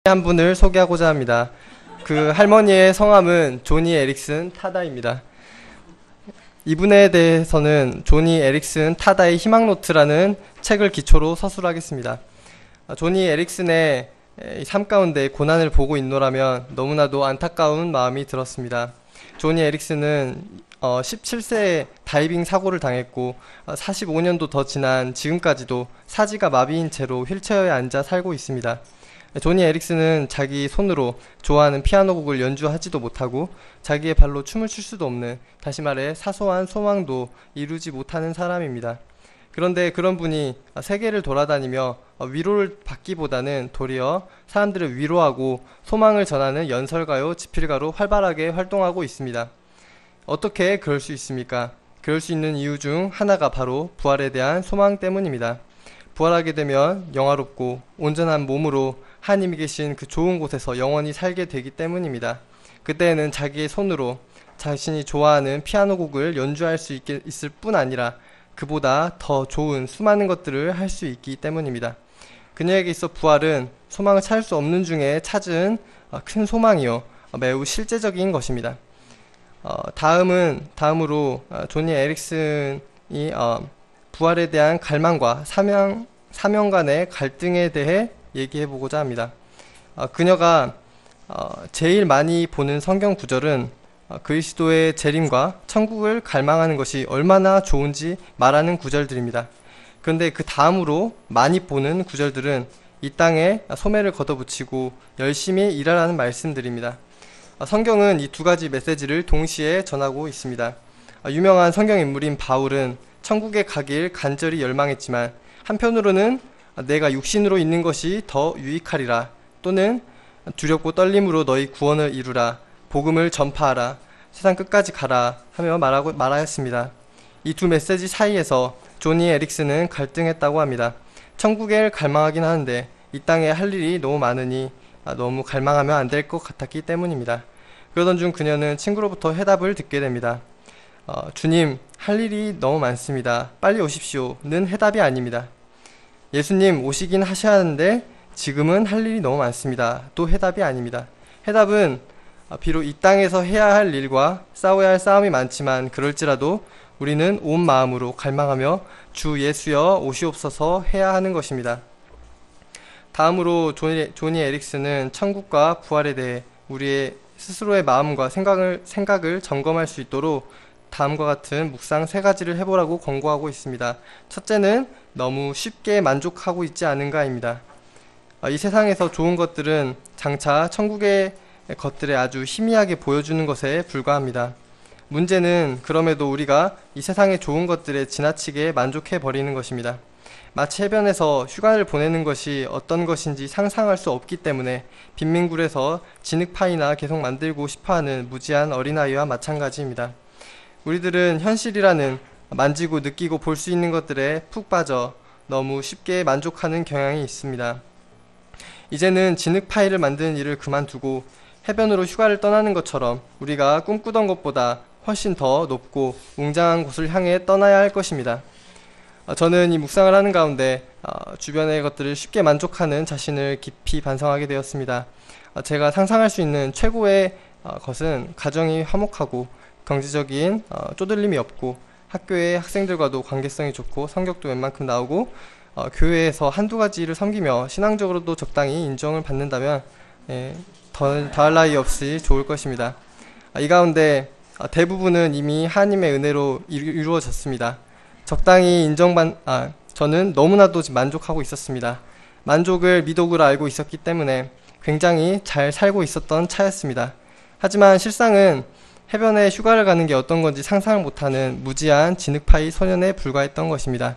한 분을 소개하고자 합니다. 그 할머니의 성함은 조니 에릭슨 타다입니다. 이분에 대해서는 조니 에릭슨 타다의 희망노트라는 책을 기초로 서술하겠습니다. 조니 에릭슨의 삶 가운데 고난을 보고 있노라면 너무나도 안타까운 마음이 들었습니다. 조니 에릭슨은 17세에 다이빙 사고를 당했고 45년도 더 지난 지금까지도 사지가 마비인 채로 휠체어에 앉아 살고 있습니다. 조니 에릭슨은 자기 손으로 좋아하는 피아노 곡을 연주하지도 못하고 자기의 발로 춤을 출 수도 없는, 다시 말해 사소한 소망도 이루지 못하는 사람입니다. 그런데 그런 분이 세계를 돌아다니며 위로를 받기보다는 도리어 사람들을 위로하고 소망을 전하는 연설가요 지필가로 활발하게 활동하고 있습니다. 어떻게 그럴 수 있습니까? 그럴 수 있는 이유 중 하나가 바로 부활에 대한 소망 때문입니다. 부활하게 되면 영화롭고 온전한 몸으로 하나님이 계신 그 좋은 곳에서 영원히 살게 되기 때문입니다. 그때에는 자기의 손으로 자신이 좋아하는 피아노 곡을 연주할 수 있을 뿐 아니라 그보다 더 좋은 수많은 것들을 할 수 있기 때문입니다. 그녀에게 있어 부활은 소망을 찾을 수 없는 중에 찾은 큰 소망이요, 매우 실제적인 것입니다. 다음으로 조니 에릭슨이 부활에 대한 갈망과 사명 간의 갈등에 대해 얘기해보고자 합니다. 그녀가 제일 많이 보는 성경 구절은 그리스도의 재림과 천국을 갈망하는 것이 얼마나 좋은지 말하는 구절들입니다. 그런데 그 다음으로 많이 보는 구절들은 이 땅에 소매를 걷어붙이고 열심히 일하라는 말씀들입니다. 성경은 이 두 가지 메시지를 동시에 전하고 있습니다. 유명한 성경인물인 바울은 천국에 가길 간절히 열망했지만 한편으로는 내가 육신으로 있는 것이 더 유익하리라, 또는 두렵고 떨림으로 너희 구원을 이루라, 복음을 전파하라, 세상 끝까지 가라 하며 말하였습니다. 이 두 메시지 사이에서 조니 에릭슨은 갈등했다고 합니다. 천국에 갈망하긴 하는데 이 땅에 할 일이 너무 많으니 너무 갈망하면 안 될 것 같았기 때문입니다. 그러던 중 그녀는 친구로부터 해답을 듣게 됩니다. 주님, 할 일이 너무 많습니다. 빨리 오십시오는 해답이 아닙니다. 예수님, 오시긴 하셔야 하는데 지금은 할 일이 너무 많습니다. 또 해답이 아닙니다. 해답은 비록 이 땅에서 해야 할 일과 싸워야 할 싸움이 많지만 그럴지라도 우리는 온 마음으로 갈망하며 주 예수여 오시옵소서 해야 하는 것입니다. 다음으로 조니 에릭슨은 천국과 부활에 대해 우리의 스스로의 마음과 생각을 점검할 수 있도록 다음과 같은 묵상 3가지를 해보라고 권고하고 있습니다. 첫째는 너무 쉽게 만족하고 있지 않은가입니다. 이 세상에서 좋은 것들은 장차 천국의 것들에 아주 희미하게 보여주는 것에 불과합니다. 문제는 그럼에도 우리가 이 세상의 좋은 것들에 지나치게 만족해버리는 것입니다. 마치 해변에서 휴가를 보내는 것이 어떤 것인지 상상할 수 없기 때문에 빈민굴에서 진흙파이나 계속 만들고 싶어하는 무지한 어린아이와 마찬가지입니다. 우리들은 현실이라는 만지고 느끼고 볼 수 있는 것들에 푹 빠져 너무 쉽게 만족하는 경향이 있습니다. 이제는 진흙파이를 만드는 일을 그만두고 해변으로 휴가를 떠나는 것처럼 우리가 꿈꾸던 것보다 훨씬 더 높고 웅장한 곳을 향해 떠나야 할 것입니다. 저는 이 묵상을 하는 가운데 주변의 것들을 쉽게 만족하는 자신을 깊이 반성하게 되었습니다. 제가 상상할 수 있는 최고의 것은 가정이 화목하고 경제적인 쪼들림이 없고 학교의 학생들과도 관계성이 좋고 성격도 웬만큼 나오고 교회에서 한두 가지 일을 섬기며 신앙적으로도 적당히 인정을 받는다면 더할 나위 없이 좋을 것입니다. 이 가운데 대부분은 이미 하나님의 은혜로 이루어졌습니다. 적당히 저는 너무나도 만족하고 있었습니다. 만족을 미덕으로 알고 있었기 때문에 굉장히 잘 살고 있었던 차였습니다. 하지만 실상은 해변에 휴가를 가는 게 어떤 건지 상상을 못하는 무지한 진흙파이 소년에 불과했던 것입니다.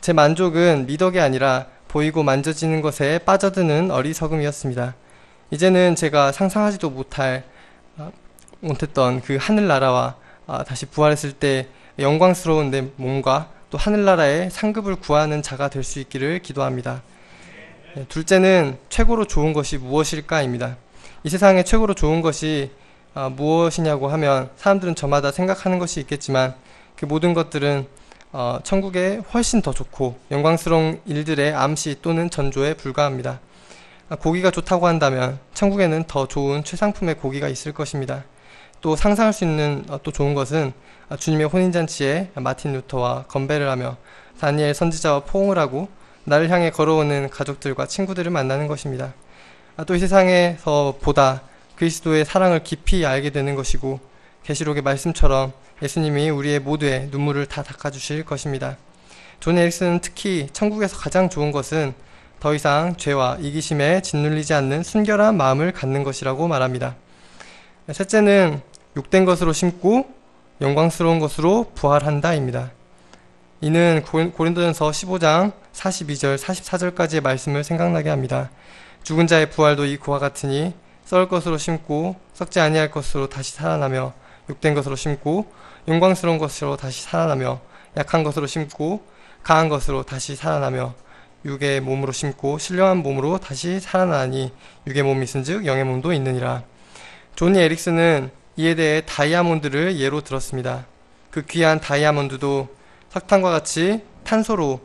제 만족은 미덕이 아니라 보이고 만져지는 것에 빠져드는 어리석음이었습니다. 이제는 제가 상상하지도 못했던 그 하늘나라와 다시 부활했을 때 영광스러운 내 몸과 또 하늘나라의 상급을 구하는 자가 될 수 있기를 기도합니다. 둘째는 최고로 좋은 것이 무엇일까입니다. 이 세상에 최고로 좋은 것이 무엇이냐고 하면 사람들은 저마다 생각하는 것이 있겠지만 그 모든 것들은 천국에 훨씬 더 좋고 영광스러운 일들의 암시 또는 전조에 불과합니다. 고기가 좋다고 한다면 천국에는 더 좋은 최상품의 고기가 있을 것입니다. 또 상상할 수 있는 또 좋은 것은 주님의 혼인잔치에 마틴 루터와 건배를 하며 다니엘 선지자와 포옹을 하고 나를 향해 걸어오는 가족들과 친구들을 만나는 것입니다. 또 이 세상에서 보다 그리스도의 사랑을 깊이 알게 되는 것이고 계시록의 말씀처럼 예수님이 우리의 모두의 눈물을 다 닦아주실 것입니다. 존 에릭슨은 특히 천국에서 가장 좋은 것은 더 이상 죄와 이기심에 짓눌리지 않는 순결한 마음을 갖는 것이라고 말합니다. 셋째는 욕된 것으로 심고 영광스러운 것으로 부활한다입니다. 이는 고린도전서 15장 42절 44절까지의 말씀을 생각나게 합니다. 죽은 자의 부활도 이와 같으니 썩을 것으로 심고 썩지 아니할 것으로 다시 살아나며 욕된 것으로 심고 영광스러운 것으로 다시 살아나며 약한 것으로 심고 강한 것으로 다시 살아나며 육의 몸으로 심고 신령한 몸으로 다시 살아나니 육의 몸이 있은즉 영의 몸도 있느니라. 조니 에릭슨은 이에 대해 다이아몬드를 예로 들었습니다. 그 귀한 다이아몬드도 석탄과 같이 탄소로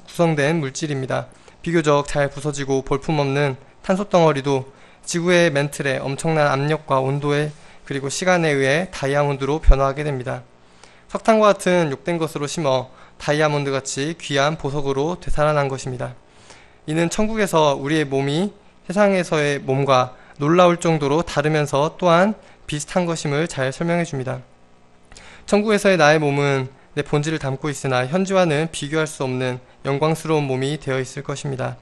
구성된 물질입니다. 비교적 잘 부서지고 볼품없는 탄소 덩어리도 지구의 멘틀에 엄청난 압력과 온도에 그리고 시간에 의해 다이아몬드로 변화하게 됩니다. 석탄과 같은 욕된 것으로 심어 다이아몬드같이 귀한 보석으로 되살아난 것입니다. 이는 천국에서 우리의 몸이 세상에서의 몸과 놀라울 정도로 다르면서 또한 비슷한 것임을 잘 설명해 줍니다. 천국에서의 나의 몸은 내 본질을 담고 있으나 현재와는 비교할 수 없는 영광스러운 몸이 되어 있을 것입니다.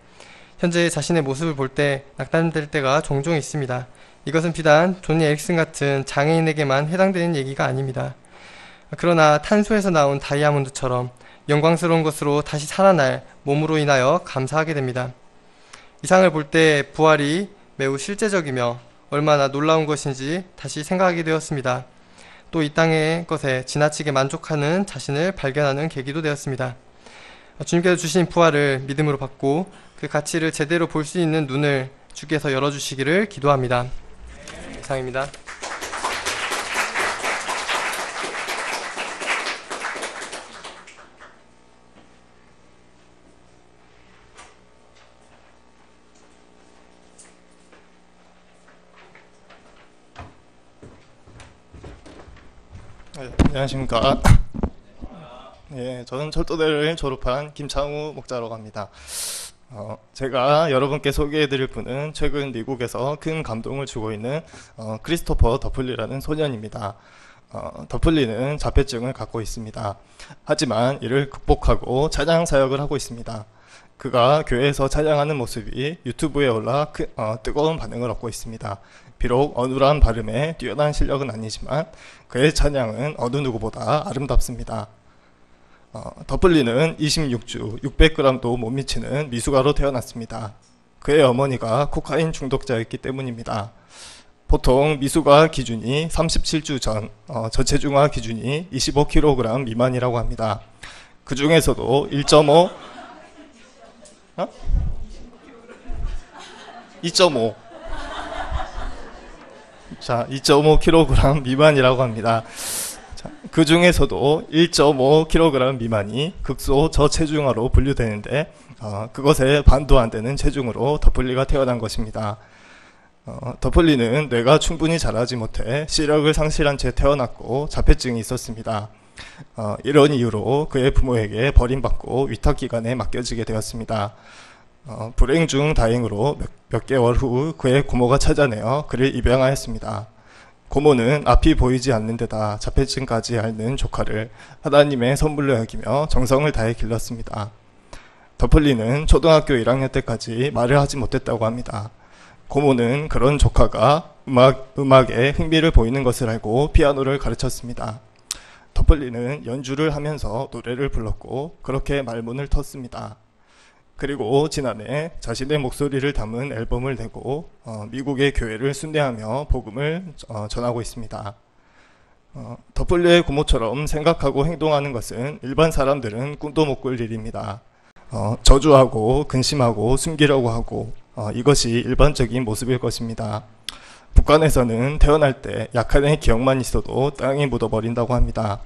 현재 자신의 모습을 볼 때 낙담될 때가 종종 있습니다. 이것은 비단 조니 에릭슨 같은 장애인에게만 해당되는 얘기가 아닙니다. 그러나 탄소에서 나온 다이아몬드처럼 영광스러운 것으로 다시 살아날 몸으로 인하여 감사하게 됩니다. 이상을 볼 때 부활이 매우 실제적이며 얼마나 놀라운 것인지 다시 생각하게 되었습니다. 또 이 땅의 것에 지나치게 만족하는 자신을 발견하는 계기도 되었습니다. 주님께서 주신 부활을 믿음으로 받고 그 가치를 제대로 볼 수 있는 눈을 주께서 열어주시기를 기도합니다. 이상입니다. 네, 안녕하십니까. 예, 저는 철도대를 졸업한 김창우 목자라고 합니다. 제가 여러분께 소개해드릴 분은 최근 미국에서 큰 감동을 주고 있는 크리스토퍼 더플리라는 소년입니다. 더플리는 자폐증을 갖고 있습니다. 하지만 이를 극복하고 찬양 사역을 하고 있습니다. 그가 교회에서 찬양하는 모습이 유튜브에 올라 뜨거운 반응을 얻고 있습니다. 비록 어눌한 발음에 뛰어난 실력은 아니지만 그의 찬양은 어느 누구보다 아름답습니다. 더플리는 26주 600g도 못 미치는 미숙아로 태어났습니다. 그의 어머니가 코카인 중독자였기 때문입니다. 보통 미숙아 기준이 37주 전, 저체중아 기준이 25kg 미만이라고 합니다. 그 중에서도 2.5 자, 2.5kg 미만이라고 합니다. 그 중에서도 1.5kg 미만이 극소 저체중아로 분류되는데 그것의 반도 안 되는 체중으로 더플리가 태어난 것입니다. 더플리는 뇌가 충분히 자라지 못해 시력을 상실한 채 태어났고 자폐증이 있었습니다. 이런 이유로 그의 부모에게 버림받고 위탁기관에 맡겨지게 되었습니다. 불행 중 다행으로 몇 개월 후 그의 고모가 찾아내어 그를 입양하였습니다. 고모는 앞이 보이지 않는 데다 자폐증까지 앓는 조카를 하나님의 선물로 여기며 정성을 다해 길렀습니다. 더플리는 초등학교 1학년 때까지 말을 하지 못했다고 합니다. 고모는 그런 조카가 음악에 흥미를 보이는 것을 알고 피아노를 가르쳤습니다. 더플리는 연주를 하면서 노래를 불렀고 그렇게 말문을 텄습니다. 그리고 지난해 자신의 목소리를 담은 앨범을 내고 미국의 교회를 순례하며 복음을 전하고 있습니다. 더플리의 고모처럼 생각하고 행동하는 것은 일반 사람들은 꿈도 못 꿀 일입니다. 저주하고 근심하고 숨기려고 하고 이것이 일반적인 모습일 것입니다. 북한에서는 태어날 때 약한 애 기억만 있어도 땅에 묻어버린다고 합니다.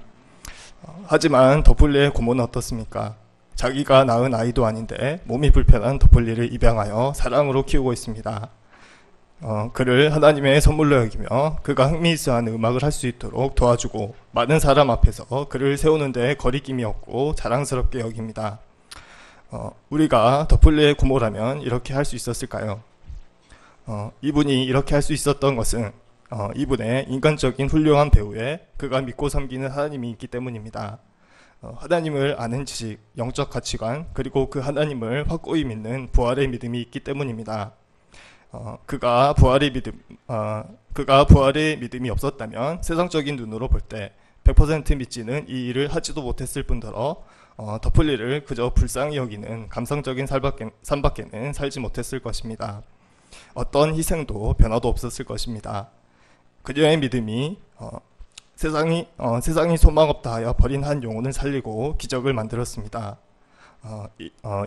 하지만 더플리의 고모는 어떻습니까? 자기가 낳은 아이도 아닌데 몸이 불편한 더플리를 입양하여 사랑으로 키우고 있습니다. 그를 하나님의 선물로 여기며 그가 흥미있어하는 음악을 할 수 있도록 도와주고 많은 사람 앞에서 그를 세우는 데 거리낌이 없고 자랑스럽게 여깁니다. 우리가 더플리의 부모라면 이렇게 할 수 있었을까요? 이분이 이렇게 할 수 있었던 것은 이분의 인간적인 훌륭한 배우에 그가 믿고 섬기는 하나님이 있기 때문입니다. 하나님을 아는 지식, 영적 가치관, 그리고 그 하나님을 확고히 믿는 부활의 믿음이 있기 때문입니다. 그가 부활의 믿음이 없었다면 세상적인 눈으로 볼 때 100% 믿지는 이 일을 하지도 못했을 뿐더러 더플리를 그저 불쌍히 여기는 감성적인 삶밖에는 살지 못했을 것입니다. 어떤 희생도 변화도 없었을 것입니다. 그녀의 믿음이 세상이 소망 없다 하여 버린 한 영혼을 살리고 기적을 만들었습니다.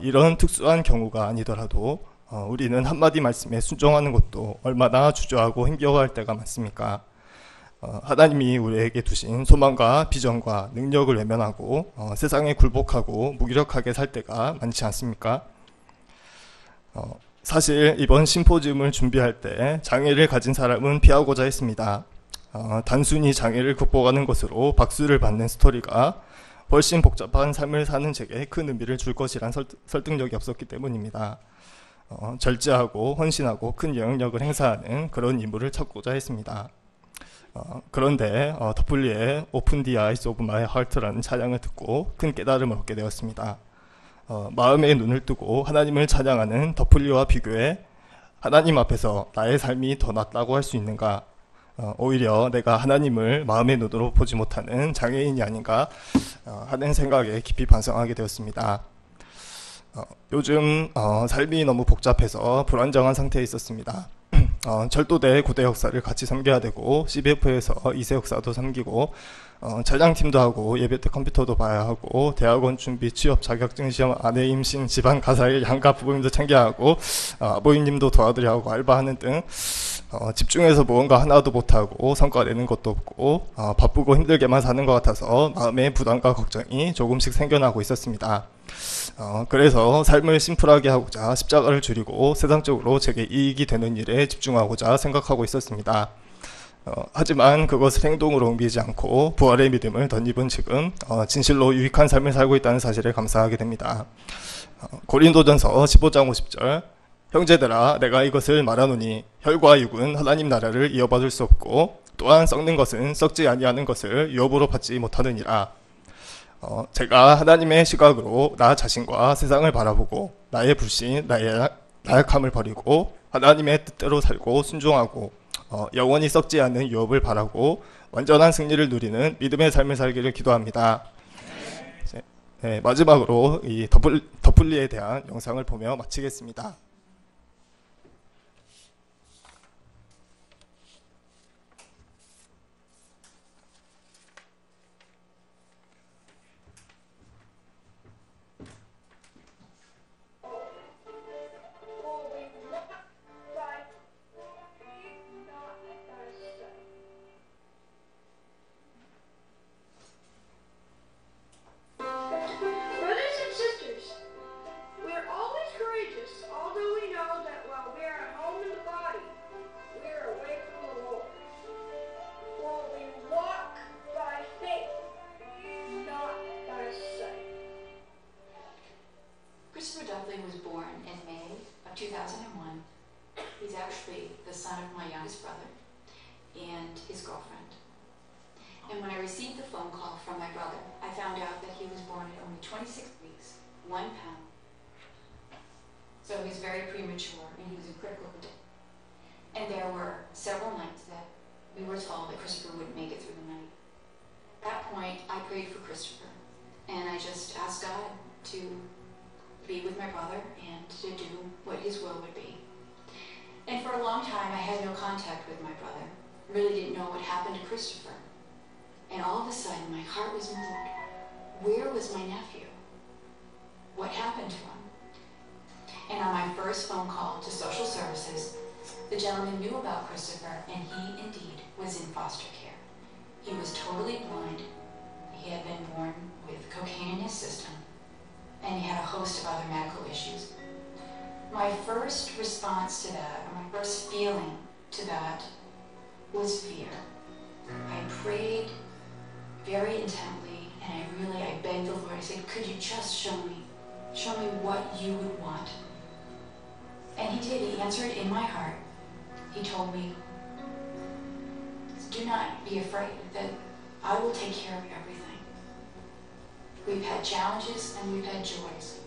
이런 특수한 경우가 아니더라도 우리는 한마디 말씀에 순종하는 것도 얼마나 주저하고 힘겨워할 때가 많습니까? 하나님이 우리에게 두신 소망과 비전과 능력을 외면하고 세상에 굴복하고 무기력하게 살 때가 많지 않습니까? 사실 이번 심포지움을 준비할 때 장애를 가진 사람은 피하고자 했습니다. 단순히 장애를 극복하는 것으로 박수를 받는 스토리가 훨씬 복잡한 삶을 사는 제게 큰 의미를 줄 것이란 설득력이 없었기 때문입니다. 절제하고 헌신하고 큰 영향력을 행사하는 그런 인물을 찾고자 했습니다. 그런데 더플리의 Open the Eyes of My Heart라는 찬양을 듣고 큰 깨달음을 얻게 되었습니다. 마음의 눈을 뜨고 하나님을 찬양하는 더플리와 비교해 하나님 앞에서 나의 삶이 더 낫다고 할 수 있는가? 오히려 내가 하나님을 마음의 눈으로 보지 못하는 장애인이 아닌가 하는 생각에 깊이 반성하게 되었습니다. 요즘 삶이 너무 복잡해서 불안정한 상태에 있었습니다. 절도대 고대 역사를 같이 섬겨야 되고 CBF에서 2세 역사도 섬기고 차장팀도 하고 예배 때 컴퓨터도 봐야 하고 대학원 준비 취업 자격증 시험 아내 임신 집안 가사일 양가 부모님도 챙겨야 하고 아버님도 도와드려야 하고 알바하는 등 집중해서 무언가 하나도 못하고 성과 내는 것도 없고 바쁘고 힘들게만 사는 것 같아서 마음에 부담과 걱정이 조금씩 생겨나고 있었습니다. 그래서 삶을 심플하게 하고자 십자가를 줄이고 세상적으로 제게 이익이 되는 일에 집중하고자 생각하고 있었습니다. 하지만 그것을 행동으로 옮기지 않고 부활의 믿음을 덧입은 지금 진실로 유익한 삶을 살고 있다는 사실에 감사하게 됩니다. 고린도전서 15장 50절 형제들아 내가 이것을 말하노니 혈과 육은 하나님 나라를 이어받을 수 없고 또한 썩는 것은 썩지 아니하는 것을 유업으로 받지 못하느니라. 제가 하나님의 시각으로 나 자신과 세상을 바라보고 나의 불신, 나의 나약함을 버리고 하나님의 뜻대로 살고 순종하고 영원히 썩지 않는 유업을 바라고 완전한 승리를 누리는 믿음의 삶을 살기를 기도합니다. 네, 마지막으로 이 더플리에 대한 영상을 보며 마치겠습니다. Christopher Duffley was born in May of 2001. He's actually the son of my youngest brother and his girlfriend. And when I received the phone call from my brother, I found out that he was born at only 26 weeks, 1 pound. So he was very premature and he was in critical condition. And there were several nights that we were told that Christopher wouldn't make it through the night. At that point, I prayed for Christopher and I just asked God to be with my brother and to do what his will would be. And for a long time I had no contact with my brother. Really didn't know what happened to Christopher. And all of a sudden my heart was moved. Where was my nephew? What happened to him? And on my first phone call to social services, the gentleman knew about Christopher and he indeed was in foster care. He was totally blind. He had been born with cocaine in his system. and he had a host of other medical issues. My first response to that, or my first feeling to that, was fear. I prayed very intently, and I begged the Lord. I said, could you just show me what you would want? And he did. He answered in my heart. He told me, do not be afraid, that I will take care of everything. We've had challenges and we've had joys.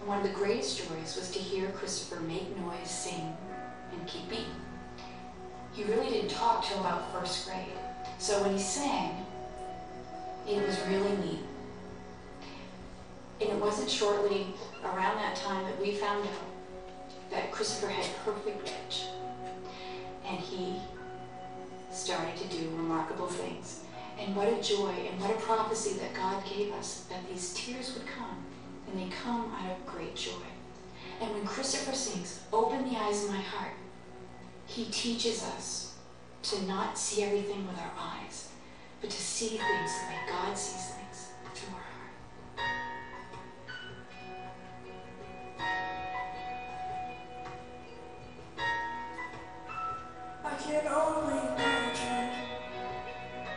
And one of the greatest joys was to hear Christopher make noise, sing, and keep beat. He really didn't talk till about first grade. So when he sang, it was really neat. And it wasn't shortly around that time that we found out that Christopher had perfect pitch. And he started to do remarkable things. And what a joy and what a prophecy that God gave us, that these tears would come, and they come out of great joy. And when Christopher sings, "Open the eyes of my heart," he teaches us to not see everything with our eyes, but to see things like God sees things, through our heart. I can only imagine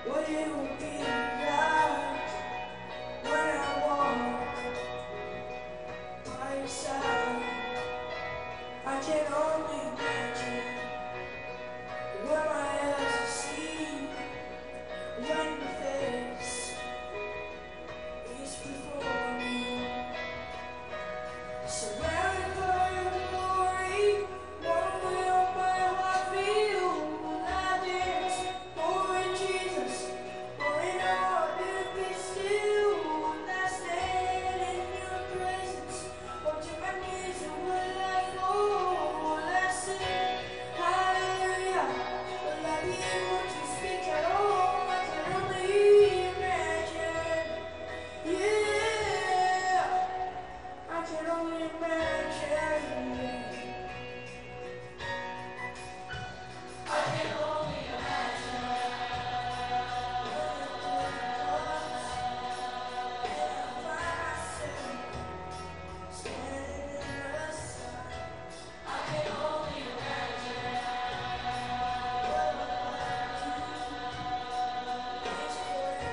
what it will be like when I walk by your side. I can only imagine what my eyes will see when your face is before me. Surrounded by your glory, what will my heart feel when I dance for you, Jesus? For in all to be still, when I stand in your presence, or to my knees and will I fall? Will I sing hallelujah? Will I be able to speak at all? I can only imagine. Yeah, I can only imagine. I can only imagine. Find myself standing aside. I can only imagine what is forever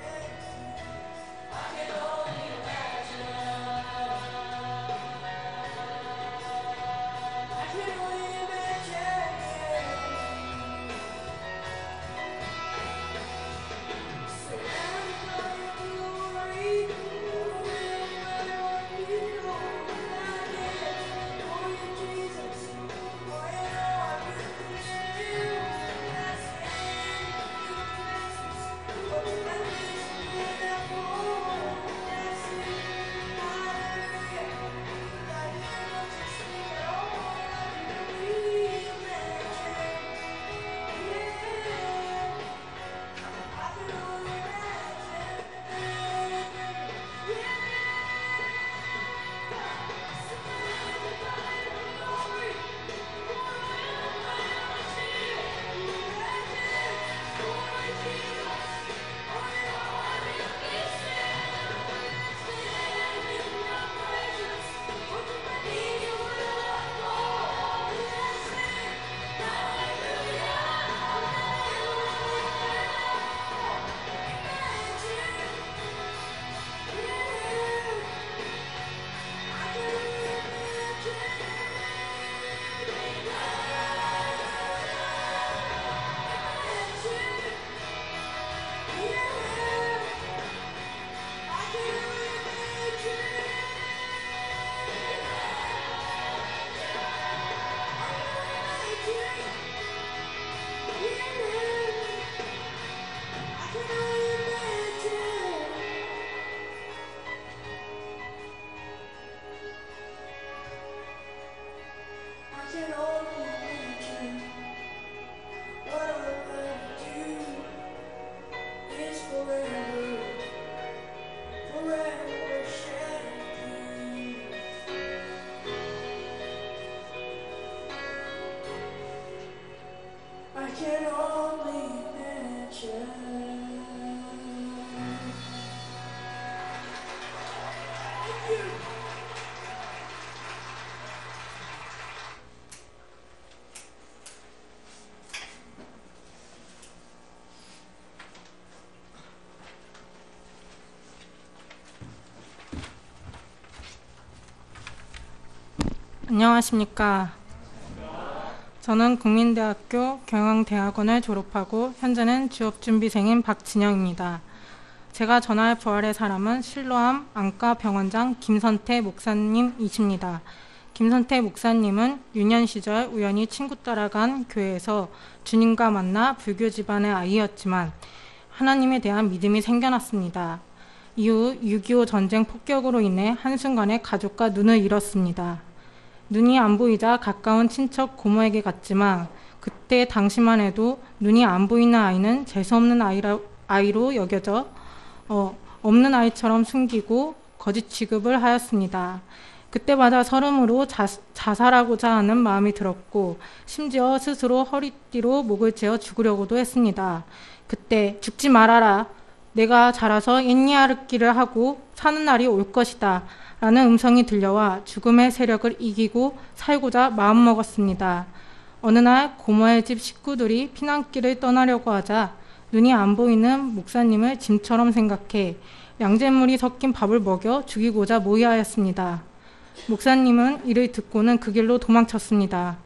shaking. I can only imagine. I can only imagine. Surrounded by your glory, what will my heart feel when I dance for you, Jesus? For in all I do be still, when I stand in your presence, or to my knees when I fall, when I sing hallelujah. Will I be able to speak at all? I can only imagine. Yeah. I can only imagine. Surrounded by your glory, what will my heart feel when I dance for you, Jesus? For in all I will be still, when I stand in your presence, or to my knees will I fall, when I sing hallelujah. I can only imagine what I will do is forever, forever shaking. I can only imagine. 안녕하십니까. 저는 국민대학교 경영대학원을 졸업하고 현재는 취업준비생인 박진영입니다. 제가 전할 부활의 사람은 실로암 안과병원장 김선태 목사님이십니다. 김선태 목사님은 유년 시절 우연히 친구 따라간 교회에서 주님과 만나 불교 집안의 아이였지만 하나님에 대한 믿음이 생겨났습니다. 이후 6.25 전쟁 폭격으로 인해 한순간에 가족과 눈을 잃었습니다. 눈이 안 보이자 가까운 친척 고모에게 갔지만 그때 당시만 해도 눈이 안 보이는 아이는 재수없는 아이로 여겨져 없는 아이처럼 숨기고 거짓 취급을 하였습니다. 그때마다 설움으로 자살하고자 하는 마음이 들었고 심지어 스스로 허리띠로 목을 채워 죽으려고도 했습니다. 그때 죽지 말아라. 내가 자라서 옛니아르기를 하고 사는 날이 올 것이다. 라는 음성이 들려와 죽음의 세력을 이기고 살고자 마음먹었습니다. 어느 날 고모의 집 식구들이 피난길을 떠나려고 하자 눈이 안 보이는 목사님을 짐처럼 생각해 양잿물이 섞인 밥을 먹여 죽이고자 모의하였습니다. 목사님은 이를 듣고는 그 길로 도망쳤습니다.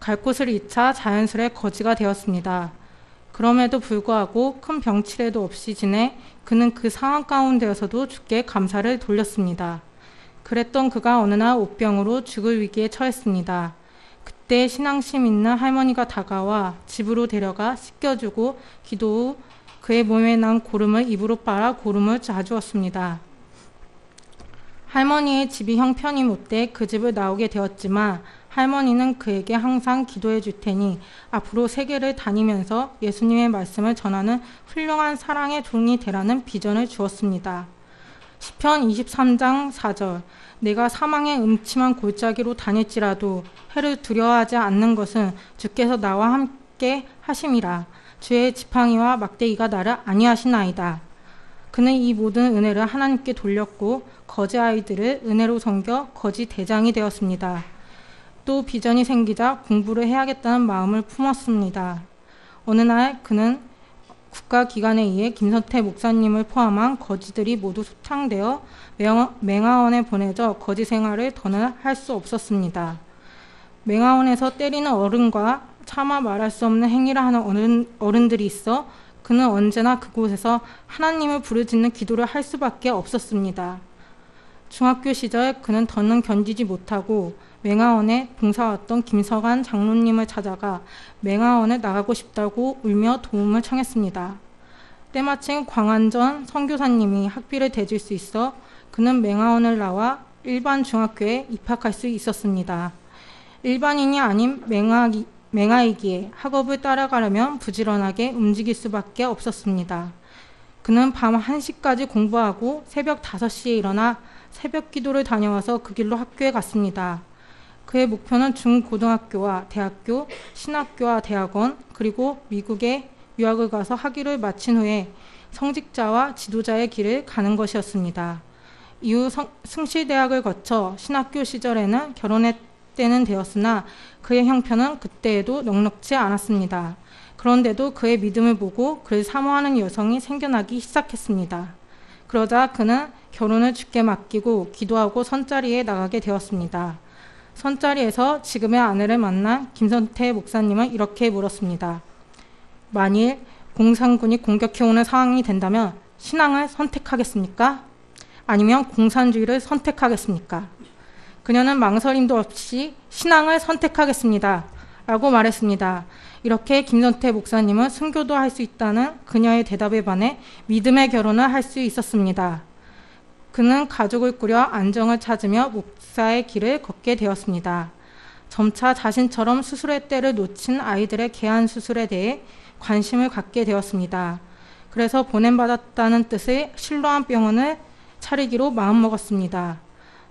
갈 곳을 잃자 자연스레 거지가 되었습니다. 그럼에도 불구하고 큰 병치레도 없이 지내 그는 그 상황 가운데에서도 주께 감사를 돌렸습니다. 그랬던 그가 어느 날 옷병으로 죽을 위기에 처했습니다. 그때 신앙심 있는 할머니가 다가와 집으로 데려가 씻겨주고 기도 후 그의 몸에 난 고름을 입으로 빨아 고름을 짜주었습니다. 할머니의 집이 형편이 못돼 그 집을 나오게 되었지만 할머니는 그에게 항상 기도해 줄 테니 앞으로 세계를 다니면서 예수님의 말씀을 전하는 훌륭한 사랑의 종이 되라는 비전을 주었습니다. 시편 23장 4절 내가 사망의 음침한 골짜기로 다닐지라도 해를 두려워하지 않는 것은 주께서 나와 함께 하심이라. 주의 지팡이와 막대기가 나를 안위하시나이다. 그는 이 모든 은혜를 하나님께 돌렸고 거지 아이들을 은혜로 섬겨 거지 대장이 되었습니다. 또 비전이 생기자 공부를 해야겠다는 마음을 품었습니다. 어느 날 그는 국가기관에 의해 김선태 목사님을 포함한 거지들이 모두 소탕되어 맹하원에 보내져 거지 생활을 더는 할 수 없었습니다. 맹하원에서 때리는 어른과 차마 말할 수 없는 행위를 하는 어른들이 있어 그는 언제나 그곳에서 하나님을 부르짖는 기도를 할 수밖에 없었습니다. 중학교 시절 그는 더는 견디지 못하고 맹하원에 봉사왔던 김서관 장로님을 찾아가 맹하원을 나가고 싶다고 울며 도움을 청했습니다. 때마침 광안전 선교사님이 학비를 대줄 수 있어 그는 맹하원을 나와 일반 중학교에 입학할 수 있었습니다. 일반인이 아닌 맹아이기에 학업을 따라가려면 부지런하게 움직일 수밖에 없었습니다. 그는 밤 1시까지 공부하고 새벽 5시에 일어나 새벽 기도를 다녀와서 그 길로 학교에 갔습니다. 그의 목표는 중고등학교와 대학교, 신학교와 대학원, 그리고 미국에 유학을 가서 학위를 마친 후에 성직자와 지도자의 길을 가는 것이었습니다. 이후 승실대학을 거쳐 신학교 시절에는 결혼의 때는 되었으나 그의 형편은 그때에도 넉넉지 않았습니다. 그런데도 그의 믿음을 보고 그를 사모하는 여성이 생겨나기 시작했습니다. 그러자 그는 결혼을 주께 맡기고 기도하고 선자리에 나가게 되었습니다. 선자리에서 지금의 아내를 만난 김선태 목사님은 이렇게 물었습니다. 만일 공산군이 공격해오는 상황이 된다면 신앙을 선택하겠습니까? 아니면 공산주의를 선택하겠습니까? 그녀는 망설임도 없이 신앙을 선택하겠습니다. 라고 말했습니다. 이렇게 김선태 목사님은 순교도 할 수 있다는 그녀의 대답에 반해 믿음의 결혼을 할 수 있었습니다. 그는 가족을 꾸려 안정을 찾으며 목사의 길을 걷게 되었습니다. 점차 자신처럼 수술의 때를 놓친 아이들의 개안 수술에 대해 관심을 갖게 되었습니다. 그래서 보냄받았다는 뜻의 실로암 병원을 차리기로 마음먹었습니다.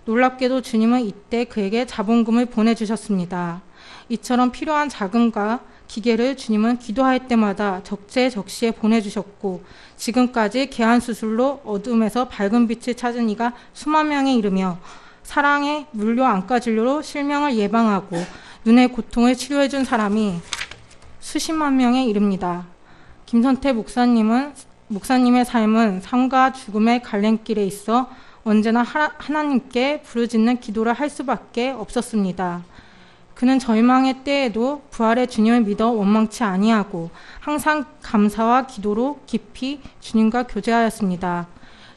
놀랍게도 주님은 이때 그에게 자본금을 보내주셨습니다. 이처럼 필요한 자금과 기계를 주님은 기도할 때마다 적재적시에 보내주셨고 지금까지 개안수술로 어둠에서 밝은 빛을 찾은 이가 수만 명에 이르며 사랑의 물료 안과진료로 실명을 예방하고 눈의 고통을 치료해준 사람이 수십만 명에 이릅니다. 김선태 목사님의 삶은 삶과 죽음의 갈림길에 있어 언제나 하나님께 부르짖는 기도를 할 수밖에 없었습니다. 그는 절망의 때에도 부활의 주님을 믿어 원망치 아니하고 항상 감사와 기도로 깊이 주님과 교제하였습니다.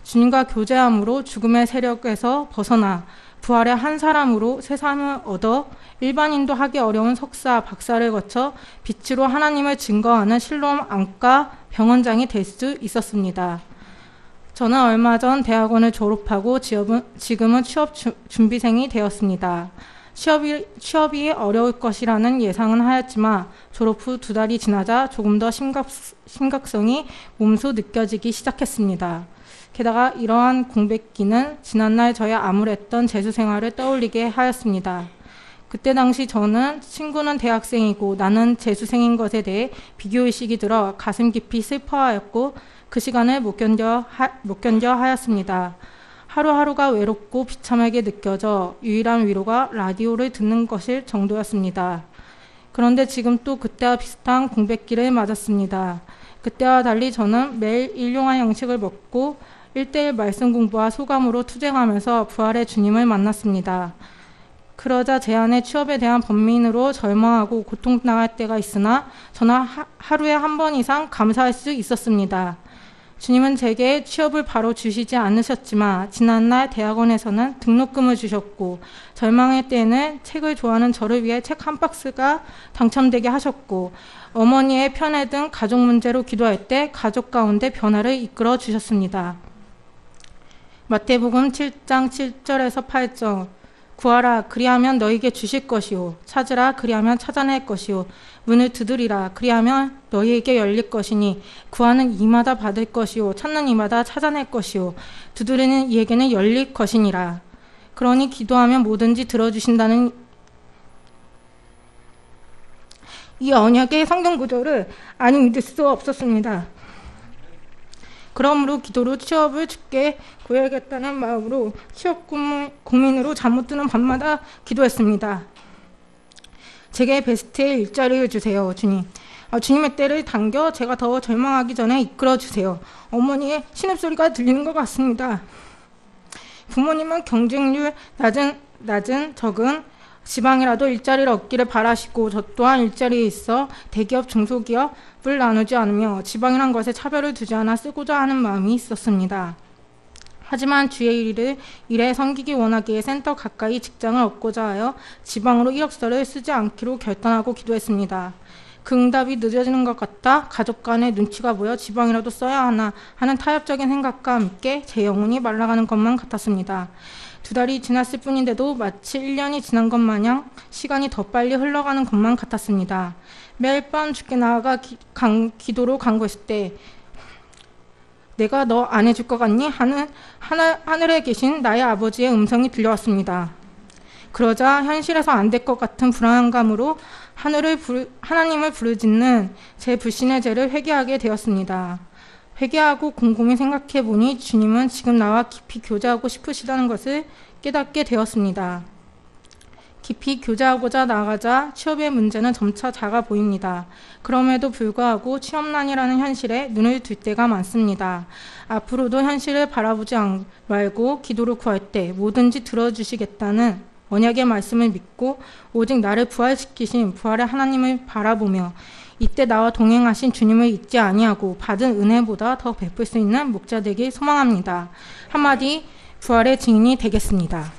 주님과 교제함으로 죽음의 세력에서 벗어나 부활의 한 사람으로 새 삶을 얻어 일반인도 하기 어려운 석사, 박사를 거쳐 빛으로 하나님을 증거하는 실로암 안과 병원장이 될 수 있었습니다. 저는 얼마 전 대학원을 졸업하고 지금은 취업 준비생이 되었습니다. 취업이 어려울 것이라는 예상은 하였지만 졸업 후 2달이 지나자 조금 더 심각성이 몸소 느껴지기 시작했습니다. 게다가 이러한 공백기는 지난날 저의 암울했던 재수 생활을 떠올리게 하였습니다. 그때 당시 저는 친구는 대학생이고 나는 재수생인 것에 대해 비교의식이 들어 가슴 깊이 슬퍼하였고 그 시간을 못 견뎌 하였습니다. 하루하루가 외롭고 비참하게 느껴져 유일한 위로가 라디오를 듣는 것일 정도였습니다. 그런데 지금 또 그때와 비슷한 공백기를 맞았습니다. 그때와 달리 저는 매일 일용할 양식을 먹고 1:1 말씀 공부와 소감으로 투쟁하면서 부활의 주님을 만났습니다. 그러자 제 안에 취업에 대한 번민으로 절망하고 고통당할 때가 있으나 저는 하루에 한 번 이상 감사할 수 있었습니다. 주님은 제게 취업을 바로 주시지 않으셨지만 지난날 대학원에서는 등록금을 주셨고 절망의 때에는 책을 좋아하는 저를 위해 책 한 박스가 당첨되게 하셨고 어머니의 편애 등 가족 문제로 기도할 때 가족 가운데 변화를 이끌어 주셨습니다. 마태복음 7장 7절에서 8절 구하라 그리하면 너희에게 주실 것이요 찾으라 그리하면 찾아낼 것이요 문을 두드리라 그리하면 너희에게 열릴 것이니 구하는 이마다 받을 것이요 찾는 이마다 찾아낼 것이요 두드리는 이에게는 열릴 것이니라. 그러니 기도하면 뭐든지 들어주신다는 이 언약의 성경 구절을 아니 믿을 수 없었습니다. 그러므로 기도로 취업을 주께 구해야겠다는 마음으로 취업 고민으로 잠 못 드는 밤마다 기도했습니다. 제게 베스트의 일자리를 주세요, 주님. 주님의 때를 당겨 제가 더 절망하기 전에 이끌어 주세요. 어머니의 신음소리가 들리는 것 같습니다. 부모님은 경쟁률 낮은 적은 지방이라도 일자리를 얻기를 바라시고 저 또한 일자리에 있어 대기업 중소기업을 나누지 않으며 지방이란 것에 차별을 두지 않아 쓰고자 하는 마음이 있었습니다. 하지만 주의 일에 섬기기 원하기에 센터 가까이 직장을 얻고자 하여 지방으로 이력서를 쓰지 않기로 결단하고 기도했습니다. 그 응답이 늦어지는 것 같다 가족 간의 눈치가 보여 지방이라도 써야 하나 하는 타협적인 생각과 함께 제 영혼이 말라가는 것만 같았습니다. 2달이 지났을 뿐인데도 마치 1년이 지난 것 마냥 시간이 더 빨리 흘러가는 것만 같았습니다. 매일 밤 주께 나아가 기도로 간구했을 때 내가 너 안 해줄 것 같니? 하늘에 계신 나의 아버지의 음성이 들려왔습니다. 그러자 현실에서 안 될 것 같은 불안감으로 하나님을 부르짖는 제 불신의 죄를 회개하게 되었습니다. 회개하고 곰곰이 생각해보니 주님은 지금 나와 깊이 교제하고 싶으시다는 것을 깨닫게 되었습니다. 깊이 교제하고자 나아가자 취업의 문제는 점차 작아 보입니다. 그럼에도 불구하고 취업난이라는 현실에 눈을 들 때가 많습니다. 앞으로도 현실을 바라보지 말고 기도를 구할 때 뭐든지 들어주시겠다는 언약의 말씀을 믿고 오직 나를 부활시키신 부활의 하나님을 바라보며 이때 나와 동행하신 주님을 잊지 아니하고 받은 은혜보다 더 베풀 수 있는 목자 되길 소망합니다. 한마디 부활의 증인이 되겠습니다.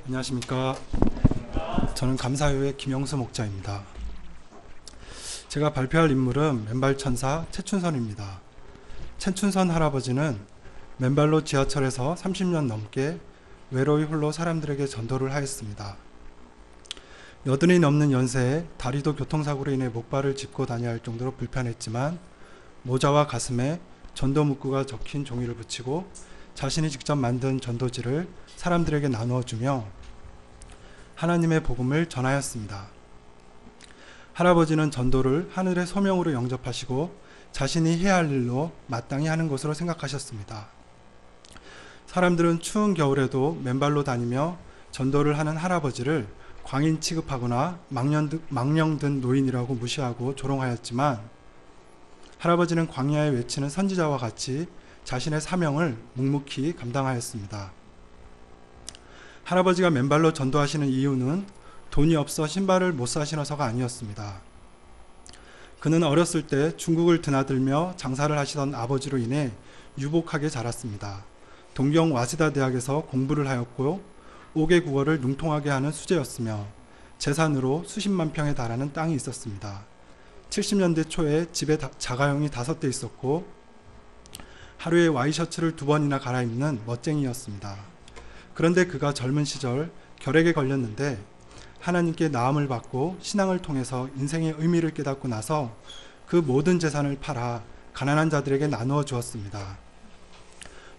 안녕하십니까. 저는 감사교회 김영수 목자입니다. 제가 발표할 인물은 맨발천사 최춘선입니다. 최춘선 할아버지는 맨발로 지하철에서 30년 넘게 외로이 홀로 사람들에게 전도를 하였습니다. 80이 넘는 연세에 다리도 교통사고로 인해 목발을 짚고 다녀야 할 정도로 불편했지만 모자와 가슴에 전도 문구가 적힌 종이를 붙이고 자신이 직접 만든 전도지를 사람들에게 나누어주며 하나님의 복음을 전하였습니다. 할아버지는 전도를 하늘의 소명으로 영접하시고 자신이 해야 할 일로 마땅히 하는 것으로 생각하셨습니다. 사람들은 추운 겨울에도 맨발로 다니며 전도를 하는 할아버지를 광인 취급하거나 망령든 노인이라고 무시하고 조롱하였지만 할아버지는 광야에 외치는 선지자와 같이 자신의 사명을 묵묵히 감당하였습니다. 할아버지가 맨발로 전도하시는 이유는 돈이 없어 신발을 못 사신어서가 아니었습니다. 그는 어렸을 때 중국을 드나들며 장사를 하시던 아버지로 인해 유복하게 자랐습니다. 동경 와세다 대학에서 공부를 하였고 5개 국어를 능통하게 하는 수재였으며 재산으로 수십만 평에 달하는 땅이 있었습니다. 70년대 초에 집에 자가용이 5대 있었고 하루에 와이셔츠를 2번이나 갈아입는 멋쟁이였습니다. 그런데 그가 젊은 시절 결핵에 걸렸는데 하나님께 나음을 받고 신앙을 통해서 인생의 의미를 깨닫고 나서 그 모든 재산을 팔아 가난한 자들에게 나누어 주었습니다.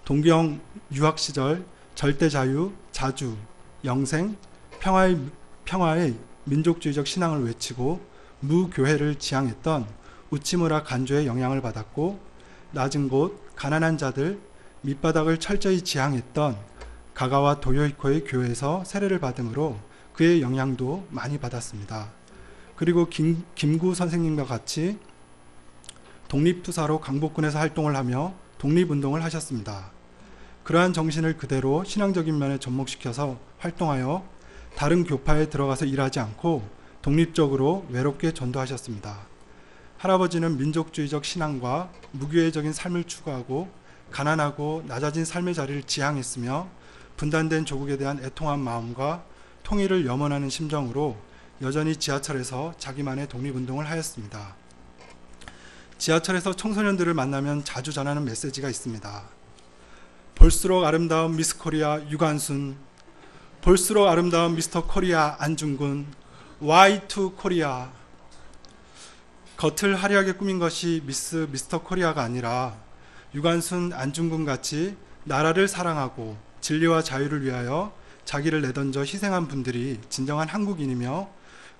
동경 유학 시절 절대자유, 자주, 영생, 평화의 민족주의적 신앙을 외치고 무교회를 지향했던 우치무라 간조의 영향을 받았고 낮은 곳, 가난한 자들, 밑바닥을 철저히 지향했던 가가와 도요이코의 교회에서 세례를 받음으로 그의 영향도 많이 받았습니다. 그리고 김구 선생님과 같이 독립투사로 강복군에서 활동을 하며 독립운동을 하셨습니다. 그러한 정신을 그대로 신앙적인 면에 접목시켜서 활동하여 다른 교파에 들어가서 일하지 않고 독립적으로 외롭게 전도하셨습니다. 할아버지는 민족주의적 신앙과 무교회적인 삶을 추구하고 가난하고 낮아진 삶의 자리를 지향했으며 분단된 조국에 대한 애통한 마음과 통일을 염원하는 심정으로 여전히 지하철에서 자기만의 독립운동을 하였습니다. 지하철에서 청소년들을 만나면 자주 전하는 메시지가 있습니다. 볼수록 아름다운 미스 코리아 유관순, 볼수록 아름다운 미스터 코리아 안중근, Y2 코리아. 겉을 화려하게 꾸민 것이 미스터 코리아가 아니라 유관순 안중근 같이 나라를 사랑하고 진리와 자유를 위하여 자기를 내던져 희생한 분들이 진정한 한국인이며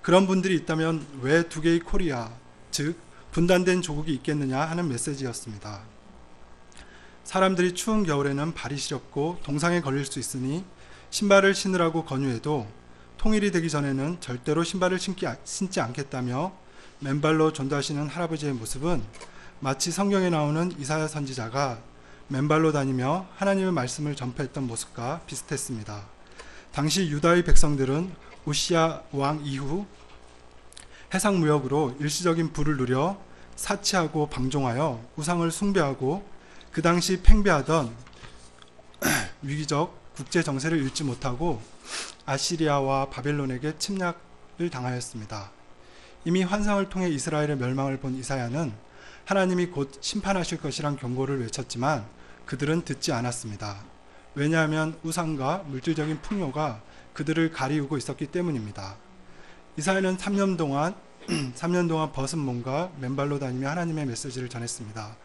그런 분들이 있다면 왜 2개의 코리아, 즉 분단된 조국이 있겠느냐 하는 메시지였습니다. 사람들이 추운 겨울에는 발이 시렵고 동상에 걸릴 수 있으니 신발을 신으라고 권유해도 통일이 되기 전에는 절대로 신발을 신지 않겠다며 맨발로 전도하시는 할아버지의 모습은 마치 성경에 나오는 이사야 선지자가 맨발로 다니며 하나님의 말씀을 전파했던 모습과 비슷했습니다. 당시 유다의 백성들은 우시야 왕 이후 해상무역으로 일시적인 부를 누려 사치하고 방종하여 우상을 숭배하고 그 당시 팽배하던 위기적 국제 정세를 읽지 못하고 아시리아와 바벨론에게 침략을 당하였습니다. 이미 환상을 통해 이스라엘의 멸망을 본 이사야는 하나님이 곧 심판하실 것이란 경고를 외쳤지만 그들은 듣지 않았습니다. 왜냐하면 우상과 물질적인 풍요가 그들을 가리우고 있었기 때문입니다. 이사야는 3년 동안 벗은 몸과 맨발로 다니며 하나님의 메시지를 전했습니다.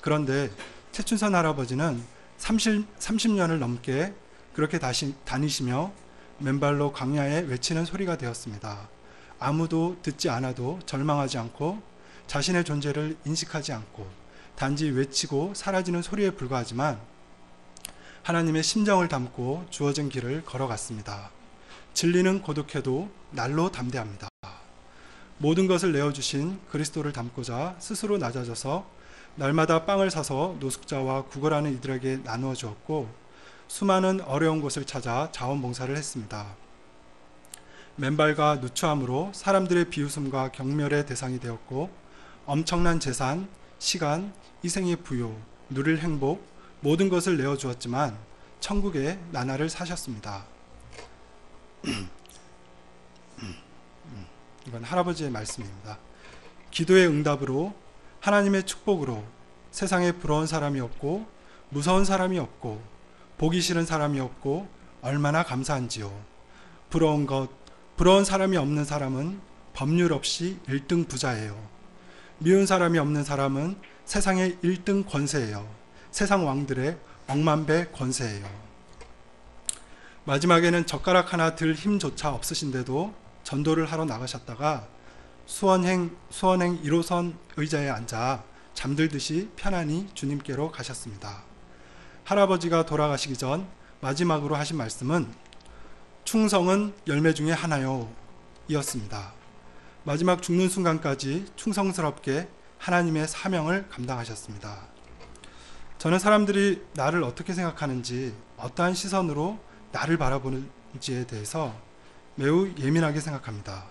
그런데 최춘선 할아버지는 30년을 넘게 그렇게 다니시며 맨발로 광야에 외치는 소리가 되었습니다. 아무도 듣지 않아도 절망하지 않고 자신의 존재를 인식하지 않고 단지 외치고 사라지는 소리에 불과하지만 하나님의 심정을 담고 주어진 길을 걸어갔습니다. 진리는 고독해도 날로 담대합니다. 모든 것을 내어주신 그리스도를 담고자 스스로 낮아져서 날마다 빵을 사서 노숙자와 구걸하는 이들에게 나누어 주었고 수많은 어려운 곳을 찾아 자원봉사를 했습니다. 맨발과 누추함으로 사람들의 비웃음과 경멸의 대상이 되었고 엄청난 재산, 시간, 이생의 부요, 누릴 행복 모든 것을 내어주었지만 천국의 나날을 사셨습니다. 이건 할아버지의 말씀입니다. 기도의 응답으로 하나님의 축복으로 세상에 부러운 사람이 없고 무서운 사람이 없고 보기 싫은 사람이 없고 얼마나 감사한지요. 부러운 사람이 없는 사람은 법률 없이 1등 부자예요. 미운 사람이 없는 사람은 세상의 1등 권세예요. 세상 왕들의 억만배 권세예요. 마지막에는 젓가락 하나 들 힘조차 없으신데도 전도를 하러 나가셨다가 수원행 1호선 의자에 앉아 잠들듯이 편안히 주님께로 가셨습니다. 할아버지가 돌아가시기 전 마지막으로 하신 말씀은 충성은 열매 중에 하나요 이었습니다. 마지막 죽는 순간까지 충성스럽게 하나님의 사명을 감당하셨습니다. 저는 사람들이 나를 어떻게 생각하는지, 어떠한 시선으로 나를 바라보는지에 대해서 매우 예민하게 생각합니다.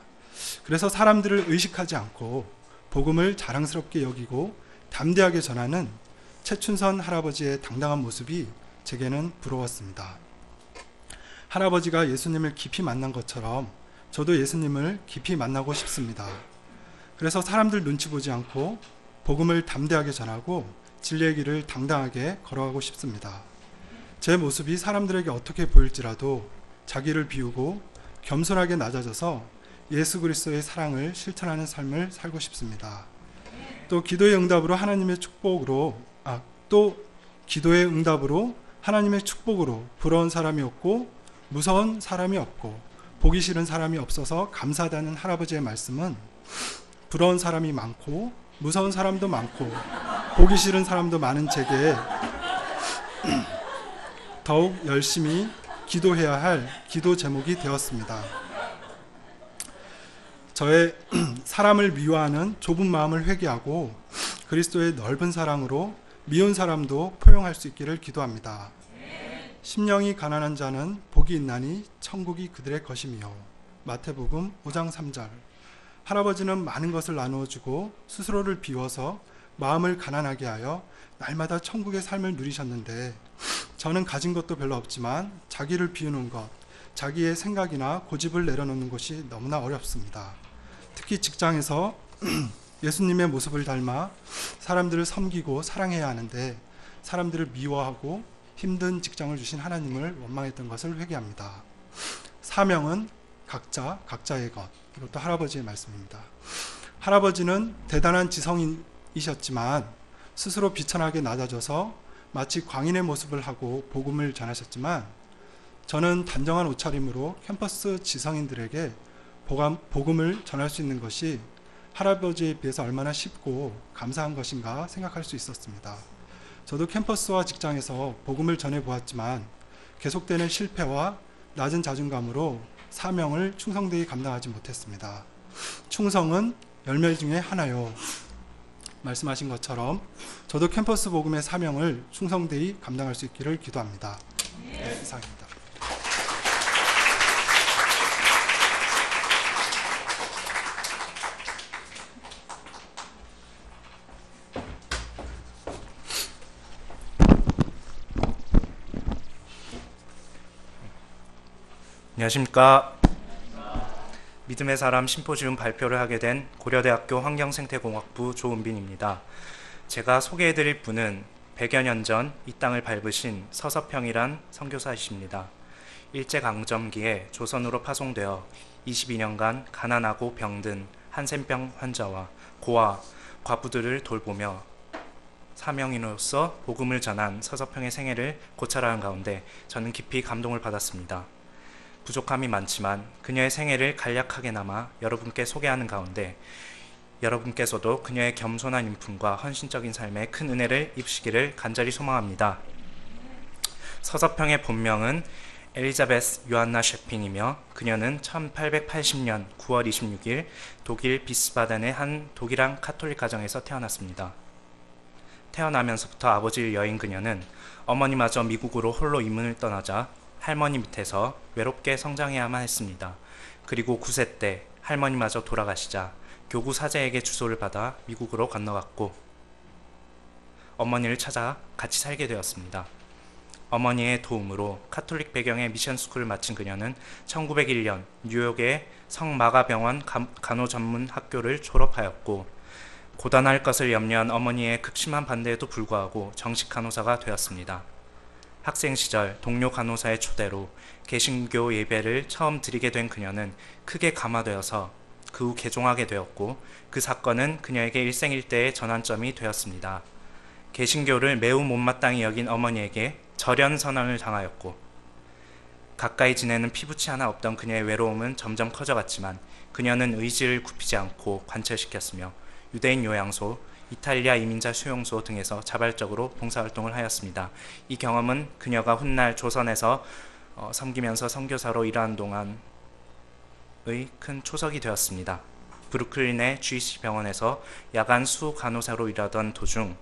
그래서 사람들을 의식하지 않고 복음을 자랑스럽게 여기고 담대하게 전하는 최춘선 할아버지의 당당한 모습이 제게는 부러웠습니다. 할아버지가 예수님을 깊이 만난 것처럼 저도 예수님을 깊이 만나고 싶습니다. 그래서 사람들 눈치 보지 않고 복음을 담대하게 전하고 진리의 길을 당당하게 걸어가고 싶습니다. 제 모습이 사람들에게 어떻게 보일지라도 자기를 비우고 겸손하게 낮아져서 예수 그리스도의 사랑을 실천하는 삶을 살고 싶습니다. 또 기도의 응답으로 하나님의 축복으로 부러운 사람이 없고 무서운 사람이 없고 보기 싫은 사람이 없어서 감사하다는 할아버지의 말씀은 부러운 사람이 많고 무서운 사람도 많고 보기 싫은 사람도 많은 제게 더욱 열심히 기도해야 할 기도 제목이 되었습니다. 저의 사람을 미워하는 좁은 마음을 회개하고 그리스도의 넓은 사랑으로 미운 사람도 포용할 수 있기를 기도합니다. 심령이 가난한 자는 복이 있나니 천국이 그들의 것이며. 마태복음 5장 3절. 할아버지는 많은 것을 나누어 주고 스스로를 비워서 마음을 가난하게 하여 날마다 천국의 삶을 누리셨는데, 저는 가진 것도 별로 없지만 자기를 비우는 것, 자기의 생각이나 고집을 내려놓는 것이 너무나 어렵습니다. 특히 직장에서 예수님의 모습을 닮아 사람들을 섬기고 사랑해야 하는데 사람들을 미워하고 힘든 직장을 주신 하나님을 원망했던 것을 회개합니다. 사명은 각자의 것. 이것도 할아버지의 말씀입니다. 할아버지는 대단한 지성인이셨지만 스스로 비천하게 낮아져서 마치 광인의 모습을 하고 복음을 전하셨지만, 저는 단정한 옷차림으로 캠퍼스 지성인들에게 복음을 전할 수 있는 것이 할아버지에 비해서 얼마나 쉽고 감사한 것인가 생각할 수 있었습니다. 저도 캠퍼스와 직장에서 복음을 전해보았지만 계속되는 실패와 낮은 자존감으로 사명을 충성되이 감당하지 못했습니다. 충성은 열매 중에 하나요. 말씀하신 것처럼 저도 캠퍼스 복음의 사명을 충성되이 감당할 수 있기를 기도합니다. 네, 이상입니다. 안녕하십니까. 믿음의 사람 심포지움 발표를 하게 된 고려대학교 환경생태공학부 조은빈입니다. 제가 소개해드릴 분은 100여 년 전 이 땅을 밟으신 서서평이란 선교사이십니다. 일제강점기에 조선으로 파송되어 22년간 가난하고 병든 한센병 환자와 고아, 과부들을 돌보며 사명인으로서 복음을 전한 서서평의 생애를 고찰하는 가운데 저는 깊이 감동을 받았습니다. 부족함이 많지만 그녀의 생애를 간략하게나마 여러분께 소개하는 가운데 여러분께서도 그녀의 겸손한 인품과 헌신적인 삶에 큰 은혜를 입으시기를 간절히 소망합니다. 서서평의 본명은 엘리자베스 요한나 셰핀이며 그녀는 1880년 9월 26일 독일 비스바덴의 한 독일한 카톨릭 가정에서 태어났습니다. 태어나면서부터 아버지를 여인 그녀는 어머니마저 미국으로 홀로 이민을 떠나자 할머니 밑에서 외롭게 성장해야만 했습니다. 그리고 9세 때 할머니마저 돌아가시자 교구 사제에게 주소를 받아 미국으로 건너갔고 어머니를 찾아 같이 살게 되었습니다. 어머니의 도움으로 카톨릭 배경의 미션 스쿨을 마친 그녀는 1901년 뉴욕의 성마가병원 간호전문학교를 졸업하였고, 고단할 것을 염려한 어머니의 극심한 반대에도 불구하고 정식 간호사가 되었습니다. 학생 시절 동료 간호사의 초대로 개신교 예배를 처음 드리게 된 그녀는 크게 감화되어서 그 후 개종하게 되었고, 그 사건은 그녀에게 일생일대의 전환점이 되었습니다. 개신교를 매우 못마땅히 여긴 어머니에게 절연 선언을 당하였고, 가까이 지내는 피부치 하나 없던 그녀의 외로움은 점점 커져갔지만 그녀는 의지를 굽히지 않고 관철시켰으며 유대인 요양소, 이탈리아 이민자 수용소 등에서 자발적으로 봉사활동을 하였습니다. 이 경험은 그녀가 훗날 조선에서 섬기면서 선교사로 일하는 동안의 큰 초석이 되었습니다. 브루클린의 GC 병원에서 야간 수 간호사로 일하던 도중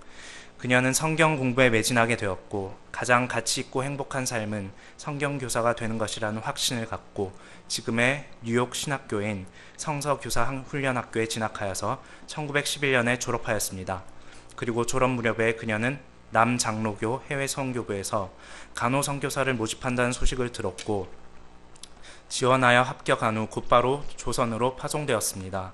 그녀는 성경 공부에 매진하게 되었고 가장 가치 있고 행복한 삶은 성경 교사가 되는 것이라는 확신을 갖고 지금의 뉴욕 신학교인 성서교사 훈련학교에 진학하여서 1911년에 졸업하였습니다. 그리고 졸업 무렵에 그녀는 남장로교 해외 선교부에서 간호 선교사를 모집한다는 소식을 들었고 지원하여 합격한 후 곧바로 조선으로 파송되었습니다.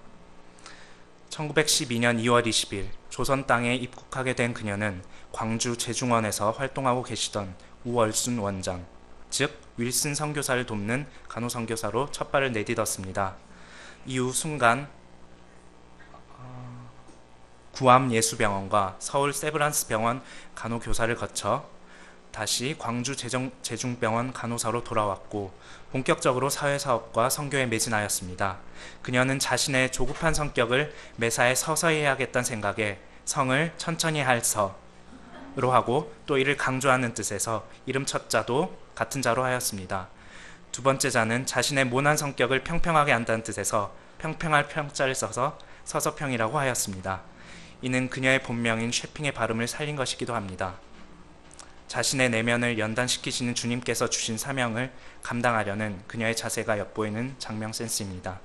1912년 2월 20일 조선 땅에 입국하게 된 그녀는 광주 제중원에서 활동하고 계시던 우월순 원장, 즉 윌슨 선교사를 돕는 간호 선교사로 첫 발을 내딛었습니다. 이후 순간 구암 예수병원과 서울 세브란스 병원 간호교사를 거쳐 다시 광주 제중병원 간호사로 돌아왔고 본격적으로 사회사업과 선교에 매진하였습니다. 그녀는 자신의 조급한 성격을 매사에 서서히 해야겠다는 생각에 성을 천천히 할 서로 하고 또 이를 강조하는 뜻에서 이름 첫 자도 같은 자로 하였습니다. 두 번째 자는 자신의 모난 성격을 평평하게 한다는 뜻에서 평평할 평자를 써서 서서평이라고 하였습니다. 이는 그녀의 본명인 셰핑의 발음을 살린 것이기도 합니다. 자신의 내면을 연단시키시는 주님께서 주신 사명을 감당하려는 그녀의 자세가 엿보이는 장명 센스입니다.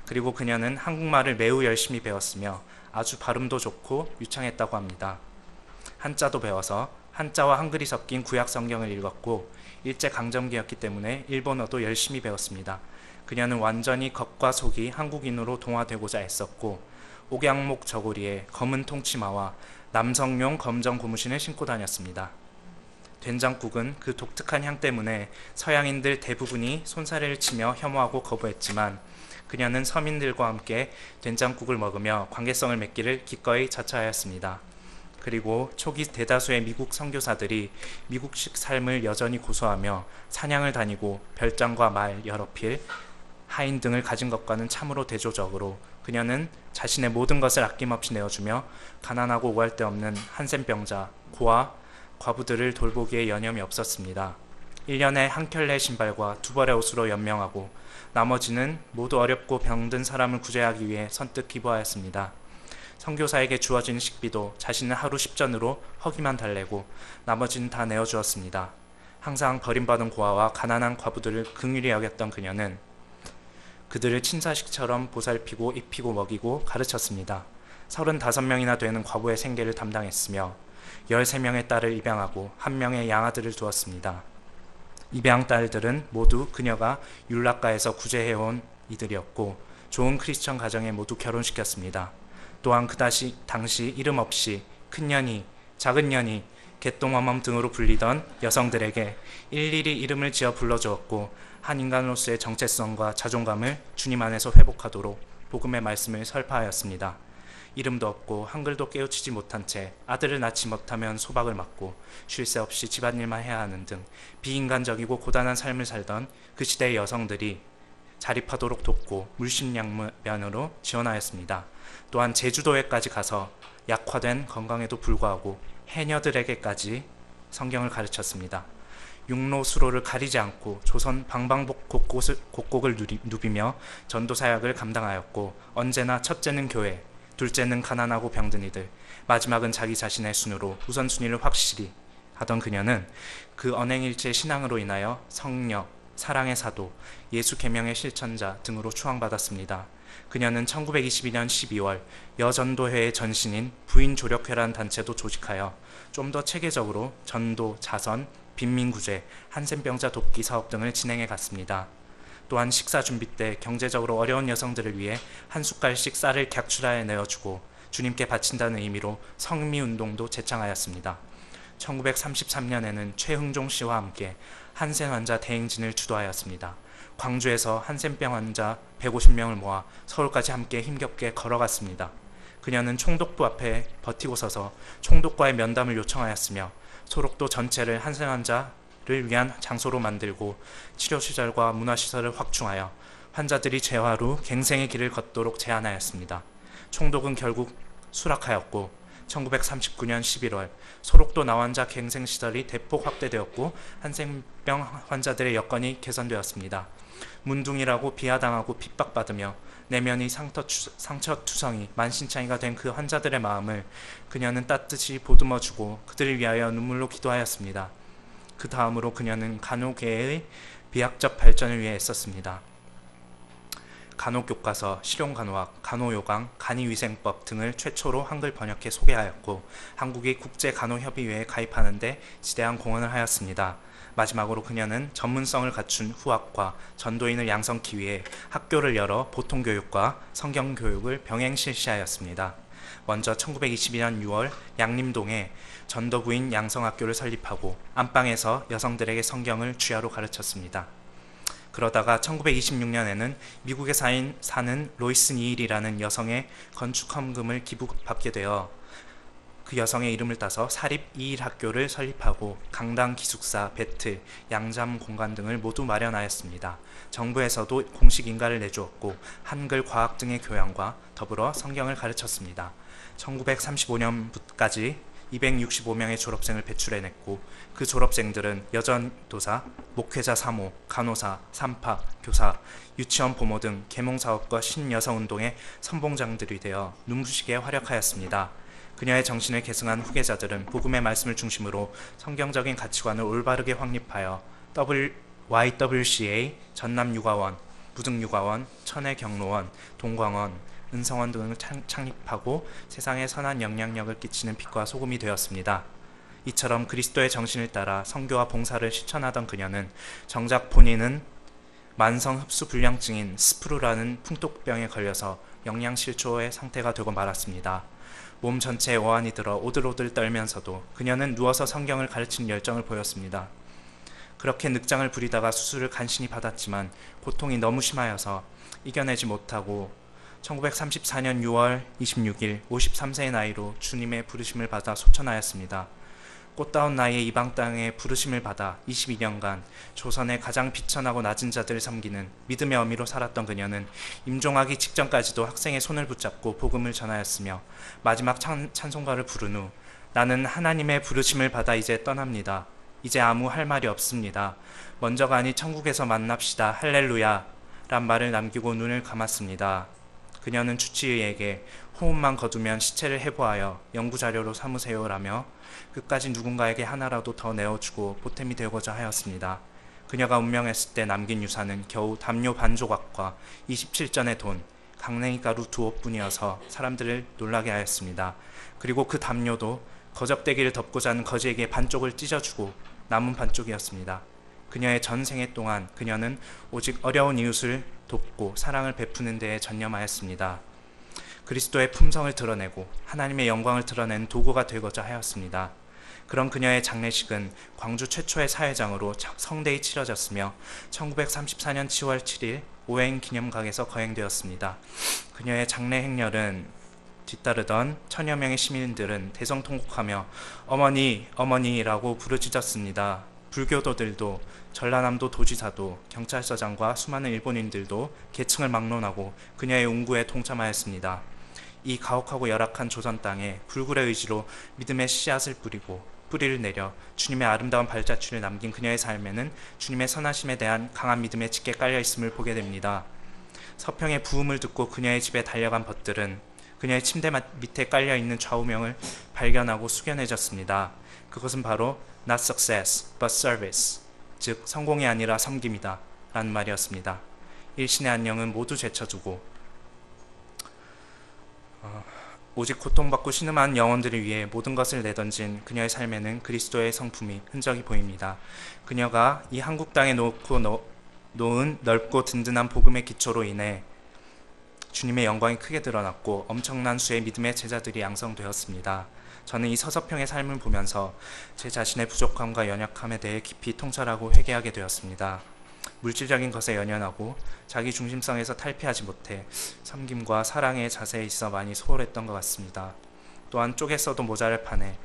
그리고 그녀는 한국말을 매우 열심히 배웠으며 아주 발음도 좋고 유창했다고 합니다. 한자도 배워서 한자와 한글이 섞인 구약 성경을 읽었고 일제강점기였기 때문에 일본어도 열심히 배웠습니다. 그녀는 완전히 겉과 속이 한국인으로 동화되고자 애썼고 옥양목 저고리에 검은 통치마와 남성용 검정 고무신을 신고 다녔습니다. 된장국은 그 독특한 향 때문에 서양인들 대부분이 손사래를 치며 혐오하고 거부했지만 그녀는 서민들과 함께 된장국을 먹으며 관계성을 맺기를 기꺼이 자처하였습니다. 그리고 초기 대다수의 미국 선교사들이 미국식 삶을 여전히 고수하며 사냥을 다니고 별장과 말 여러 필, 하인 등을 가진 것과는 참으로 대조적으로 그녀는 자신의 모든 것을 아낌없이 내어주며 가난하고 오할 데 없는 한센병자, 고아, 과부들을 돌보기에 여념이 없었습니다. 1년에 한 켤레 신발과 두 벌의 옷으로 연명하고 나머지는 모두 어렵고 병든 사람을 구제하기 위해 선뜻 기부하였습니다. 선교사에게 주어진 식비도 자신은 하루 10전으로 허기만 달래고 나머지는 다 내어주었습니다. 항상 버림받은 고아와 가난한 과부들을 긍휼히 여겼던 그녀는 그들을 친자식처럼 보살피고 입히고 먹이고 가르쳤습니다. 35명이나 되는 과부의 생계를 담당했으며 13명의 딸을 입양하고 1명의 양아들을 두었습니다. 입양 딸들은 모두 그녀가 율락가에서 구제해온 이들이었고 좋은 크리스천 가정에 모두 결혼시켰습니다. 또한 그 당시 이름 없이 큰년이, 작은년이, 개똥어멈 등으로 불리던 여성들에게 일일이 이름을 지어 불러주었고 한 인간으로서의 정체성과 자존감을 주님 안에서 회복하도록 복음의 말씀을 설파하였습니다. 이름도 없고 한글도 깨우치지 못한 채 아들을 낳지 못하면 소박을 맞고 쉴 새 없이 집안일만 해야 하는 등 비인간적이고 고단한 삶을 살던 그 시대의 여성들이 자립하도록 돕고 물심양면으로 지원하였습니다. 또한 제주도에까지 가서 약화된 건강에도 불구하고 해녀들에게까지 성경을 가르쳤습니다. 육로 수로를 가리지 않고 조선 방방곡 곡곡을 누비며 전도 사역을 감당하였고 언제나 첫째는 교회, 둘째는 가난하고 병든 이들, 마지막은 자기 자신의 순으로 우선순위를 확실히 하던 그녀는 그 언행일체의 신앙으로 인하여 성령, 사랑의 사도, 예수 계명의 실천자 등으로 추앙받았습니다. 그녀는 1922년 12월 여전도회의 전신인 부인조력회라는 단체도 조직하여 좀 더 체계적으로 전도, 자선, 빈민구제, 한센병자 돕기 사업 등을 진행해 갔습니다. 또한 식사 준비 때 경제적으로 어려운 여성들을 위해 한 숟갈씩 쌀을 객출하여 내어주고 주님께 바친다는 의미로 성미운동도 제창하였습니다. 1933년에는 최흥종 씨와 함께 한센 환자 대행진을 주도하였습니다. 광주에서 한센병 환자 150명을 모아 서울까지 함께 힘겹게 걸어갔습니다. 그녀는 총독부 앞에 버티고 서서 총독과의 면담을 요청하였으며 소록도 전체를 한센 환자를 위한 장소로 만들고 치료시설과 문화시설을 확충하여 환자들이 재활 후 갱생의 길을 걷도록 제안하였습니다. 총독은 결국 수락하였고 1939년 11월 소록도 나환자 갱생 시설이 대폭 확대되었고 한센병 환자들의 여건이 개선되었습니다. 문둥이라고 비하당하고 핍박받으며 내면이 상처투성이 만신창이가 된 그 환자들의 마음을 그녀는 따뜻이 보듬어주고 그들을 위하여 눈물로 기도하였습니다. 그 다음으로 그녀는 간호계의 비약적 발전을 위해 애썼습니다. 간호교과서, 실용간호학, 간호요강, 간이위생법 등을 최초로 한글 번역해 소개하였고 한국의 국제간호협의회에 가입하는 데 지대한 공헌을 하였습니다. 마지막으로 그녀는 전문성을 갖춘 후학과 전도인을 양성하기 위해 학교를 열어 보통교육과 성경교육을 병행 실시하였습니다. 먼저 1922년 6월 양림동에 전도부인 양성학교를 설립하고 안방에서 여성들에게 성경을 주야로 가르쳤습니다. 그러다가 1926년에는 미국에 사는 로이스 니일이라는 여성의 건축헌금을 기부받게 되어 그 여성의 이름을 따서 사립 이일학교를 설립하고 강당, 기숙사, 배틀, 양잠 공간 등을 모두 마련하였습니다. 정부에서도 공식 인가를 내주었고 한글, 과학 등의 교양과 더불어 성경을 가르쳤습니다. 1935년까지 265명의 졸업생을 배출해냈고 그 졸업생들은 여전도사, 목회자 3호, 간호사, 산파, 교사, 유치원 보모 등 계몽사업과 신여성운동의 선봉장들이 되어 눈부시게 활약하였습니다. 그녀의 정신을 계승한 후계자들은 복음의 말씀을 중심으로 성경적인 가치관을 올바르게 확립하여 YWCA, 전남육아원, 부등육아원, 천혜경로원, 동광원, 은성원 등을 창립하고 세상에 선한 영향력을 끼치는 빛과 소금이 되었습니다. 이처럼 그리스도의 정신을 따라 선교와 봉사를 실천하던 그녀는 정작 본인은 만성 흡수 불량증인 스프루라는 풍토병에 걸려서 영양실조의 상태가 되고 말았습니다. 몸 전체에 어안이 들어 오들오들 떨면서도 그녀는 누워서 성경을 가르치는 열정을 보였습니다. 그렇게 늑장을 부리다가 수술을 간신히 받았지만 고통이 너무 심하여서 이겨내지 못하고 1934년 6월 26일 53세의 나이로 주님의 부르심을 받아 소천하였습니다. 꽃다운 나이에 이방 땅에 부르심을 받아 22년간 조선의 가장 비천하고 낮은 자들을 섬기는 믿음의 어미로 살았던 그녀는 임종하기 직전까지도 학생의 손을 붙잡고 복음을 전하였으며 마지막 찬송가를 부른 후 나는 하나님의 부르심을 받아 이제 떠납니다. 이제 아무 할 말이 없습니다. 먼저가 아니 천국에서 만납시다. 할렐루야 란 말을 남기고 눈을 감았습니다. 그녀는 주치의에게 호흡만 거두면 시체를 해부하여 연구자료로 삼으세요라며 끝까지 누군가에게 하나라도 더 내어주고 보탬이 되고자 하였습니다. 그녀가 운명했을 때 남긴 유산은 겨우 담요 반 조각과 27전의 돈, 강냉이 가루 2옷뿐이어서 사람들을 놀라게 하였습니다. 그리고 그 담요도 거적대기를 덮고자 하는 거지에게 반쪽을 찢어주고 남은 반쪽이었습니다. 그녀의 전생애 동안 그녀는 오직 어려운 이웃을 돕고 사랑을 베푸는 데에 전념하였습니다. 그리스도의 품성을 드러내고 하나님의 영광을 드러내는 도구가 되고자 하였습니다. 그런 그녀의 장례식은 광주 최초의 사회장으로 성대히 치러졌으며 1934년 10월 7일 오행 기념각에서 거행되었습니다. 그녀의 장례 행렬은 뒤따르던 천여 명의 시민들은 대성통곡하며 어머니, 어머니라고 부르짖었습니다. 불교도들도 전라남도 도지사도 경찰서장과 수많은 일본인들도 계층을 막론하고 그녀의 운구에 동참하였습니다. 이 가혹하고 열악한 조선 땅에 불굴의 의지로 믿음의 씨앗을 뿌리고 뿌리를 내려 주님의 아름다운 발자취를 남긴 그녀의 삶에는 주님의 선하심에 대한 강한 믿음의 짙게 깔려있음을 보게 됩니다. 서평의 부음을 듣고 그녀의 집에 달려간 벗들은 그녀의 침대 밑에 깔려있는 좌우명을 발견하고 숙연해졌습니다. 그것은 바로 Not success, but service, 즉 성공이 아니라 섬김이다 라는 말이었습니다. 일신의 안녕은 모두 제쳐두고 오직 고통받고 신음한 영혼들을 위해 모든 것을 내던진 그녀의 삶에는 그리스도의 성품이 흔적이 보입니다. 그녀가 이 한국 땅에 놓은 넓고 든든한 복음의 기초로 인해 주님의 영광이 크게 드러났고 엄청난 수의 믿음의 제자들이 양성되었습니다. 저는 이 서서평의 삶을 보면서 제 자신의 부족함과 연약함에 대해 깊이 통찰하고 회개하게 되었습니다. 물질적인 것에 연연하고 자기 중심성에서 탈피하지 못해 섬김과 사랑의 자세에 있어 많이 소홀했던 것 같습니다. 또한 쪼개서도 모자랄 판에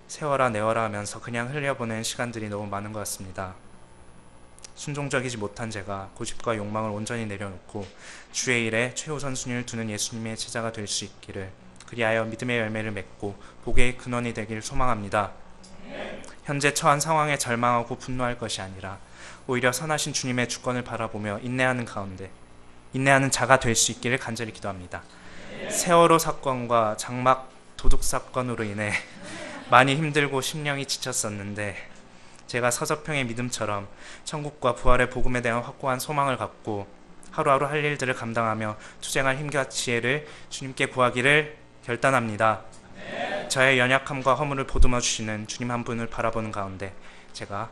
세워라 내워라 하면서 그냥 흘려보낸 시간들이 너무 많은 것 같습니다. 순종적이지 못한 제가 고집과 욕망을 온전히 내려놓고 주의 일에 최우선순위를 두는 예수님의 제자가 될 수 있기를 그리하여 믿음의 열매를 맺고 복의 근원이 되길 소망합니다. 현재 처한 상황에 절망하고 분노할 것이 아니라 오히려 선하신 주님의 주권을 바라보며 인내하는 가운데 인내하는 자가 될 수 있기를 간절히 기도합니다. 세월호 사건과 장막 도둑 사건으로 인해 많이 힘들고 심령이 지쳤었는데 제가 서서평의 믿음처럼 천국과 부활의 복음에 대한 확고한 소망을 갖고 하루하루 할 일들을 감당하며 투쟁할 힘과 지혜를 주님께 구하기를 결단합니다. 저의 연약함과 허물을 보듬어 주시는 주님 한 분을 바라보는 가운데 제가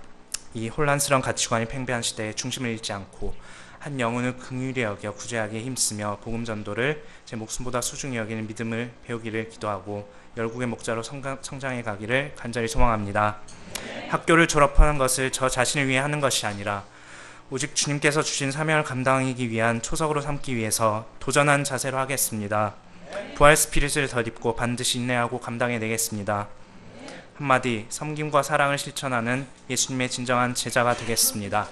이 혼란스러운 가치관이 팽배한 시대에 중심을 잃지 않고 한 영혼을 긍휼히 여겨 구제하기에 힘쓰며 복음 전도를 제 목숨보다 소중히 여기는 믿음을 배우기를 기도하고 열국의 목자로 성장해 가기를 간절히 소망합니다. 학교를 졸업하는 것을 저 자신을 위해 하는 것이 아니라 오직 주님께서 주신 사명을 감당하기 위한 초석으로 삼기 위해서 도전한 자세로 하겠습니다. 부활 스피릿을 덧입고 반드시 인내하고 감당해내겠습니다. 한마디 섬김과 사랑을 실천하는 예수님의 진정한 제자가 되겠습니다.